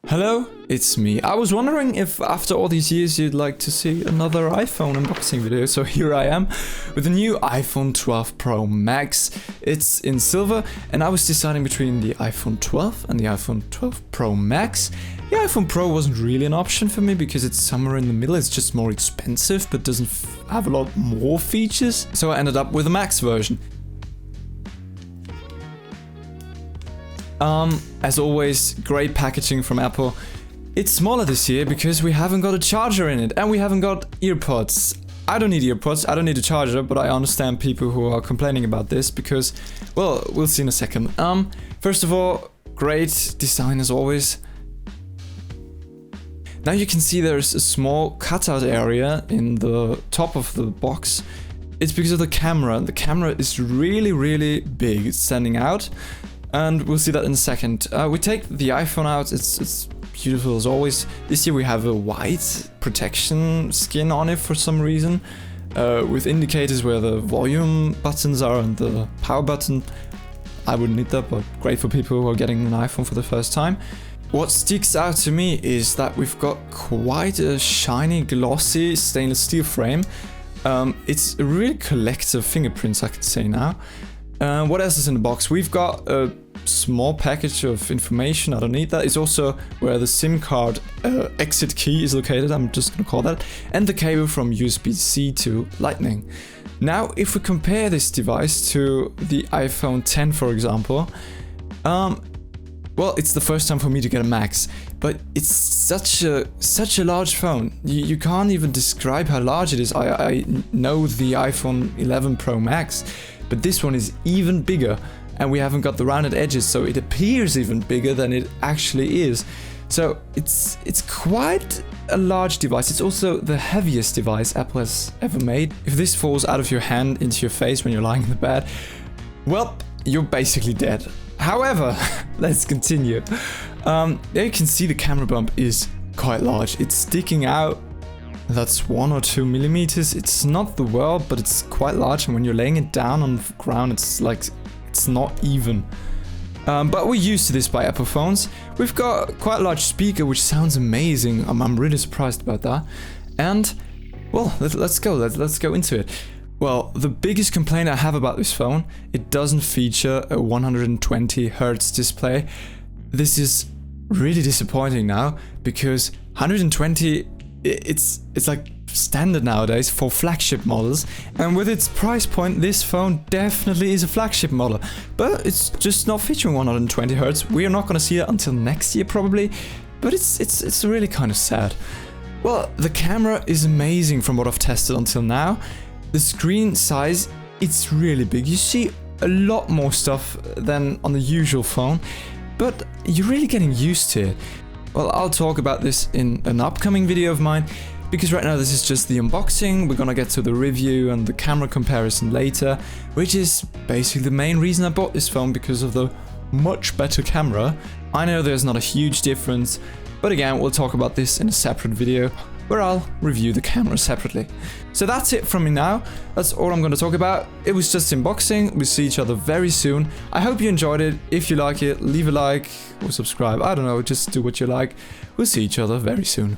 Hello, it's me. I was wondering if after all these years you'd like to see another iPhone unboxing video, so here I am with the new iPhone 12 Pro Max. It's in silver and I was deciding between the iPhone 12 and the iPhone 12 Pro Max. The iPhone Pro wasn't really an option for me because it's somewhere in the middle. It's just more expensive but doesn't have a lot more features, so I ended up with the Max version. As always, great packaging from Apple. It's smaller this year because we haven't got a charger in it and we haven't got earpods. I don't need earpods, I don't need a charger, but I understand people who are complaining about this because, well, we'll see in a second. First of all, great design as always. Now you can see there's a small cutout area in the top of the box. It's because of the camera. The camera is really big, it's standing out. And we'll see that in a second. We take the iPhone out, it's beautiful as always. This year we have a white protection skin on it for some reason, with indicators where the volume buttons are and the power button. I wouldn't need that, but great for people who are getting an iPhone for the first time. What sticks out to me is that we've got quite a shiny, glossy stainless steel frame. It's a really collective fingerprints, I could say now. What else is in the box? We've got a small package of information. I don't need that. It's also where the SIM card exit key is located. I'm just gonna call that. And the cable from USB-C to Lightning. Now, if we compare this device to the iPhone 10, for example, well, it's the first time for me to get a Max, but it's such a large phone. You can't even describe how large it is. I know the iPhone 11 Pro Max, but this one is even bigger, and we haven't got the rounded edges, so it appears even bigger than it actually is. So it's quite a large device. It's also the heaviest device Apple has ever made. If this falls out of your hand into your face when you're lying in the bed, well, you're basically dead. However, let's continue. There you can see the camera bump is quite large. It's sticking out. That's 1 or 2 millimeters. It's not the world, but it's quite large, and when you're laying it down on the ground, it's like, it's not even. But we're used to this by Apple phones. We've got quite a large speaker, which sounds amazing. I'm really surprised about that. And, well, let's go into it. Well, the biggest complaint I have about this phone, it doesn't feature a 120 Hz display. This is really disappointing now, because 120, it's like standard nowadays for flagship models, and with its price point, this phone definitely is a flagship model, but it's just not featuring 120 Hz. We are not going to see it until next year probably, but it's really kind of sad. Well, the camera is amazing from what I've tested until now. The screen size, it's really big. You see a lot more stuff than on the usual phone, but you're really getting used to it. Well, I'll talk about this in an upcoming video of mine, because right now this is just the unboxing. We're gonna get to the review and the camera comparison later, which is basically the main reason I bought this phone, because of the much better camera. I know there's not a huge difference, but again, we'll talk about this in a separate video, where I'll review the camera separately. So that's it from me now. That's all I'm going to talk about. It was just unboxing. We'll see each other very soon. I hope you enjoyed it. If you like it, leave a like or subscribe. I don't know, just do what you like. We'll see each other very soon.